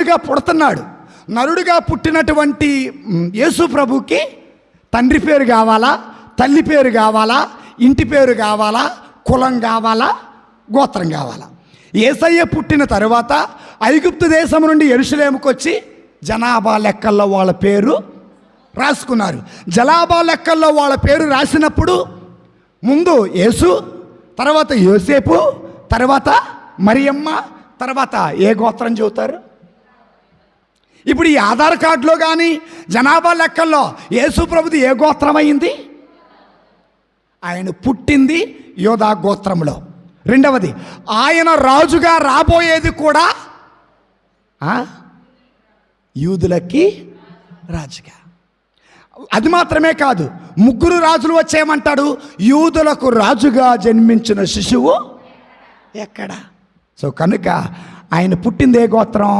నరుడుగా పుడుతున్నాడు. నరుడుగా పుట్టినటువంటి యేసు ప్రభుకి తండ్రి పేరు కావాలా, తల్లి పేరు కావాలా, ఇంటి పేరు కావాలా, కులం కావాలా, గోత్రం కావాలా? యేసయ్య పుట్టిన తరువాత ఐగుప్తు దేశం నుండి యెరూషలేముకు వచ్చి జనాభా లెక్కల్లో వాళ్ళ పేరు రాసుకున్నారు. జనాభా లెక్కల్లో వాళ్ళ పేరు రాసినప్పుడు ముందు యేసు, తర్వాత యోసేపు, తర్వాత మరియమ్మ, తర్వాత ఏ గోత్రం చెబుతారు? ఇప్పుడు ఈ ఆధార్ కార్డులో కానీ జనాభా లెక్కల్లో యేసు ప్రభుది ఏ గోత్రం అయింది? ఆయన పుట్టింది యోధా గోత్రంలో. రెండవది, ఆయన రాజుగా రాబోయేది కూడా యూదులకి రాజుగా. అది మాత్రమే కాదు, ముగ్గురు రాజులు వచ్చేయమంటాడు. యూదులకు రాజుగా జన్మించిన శిశువు ఎక్కడ? సో కనుక ఆయన పుట్టిందే గోత్రం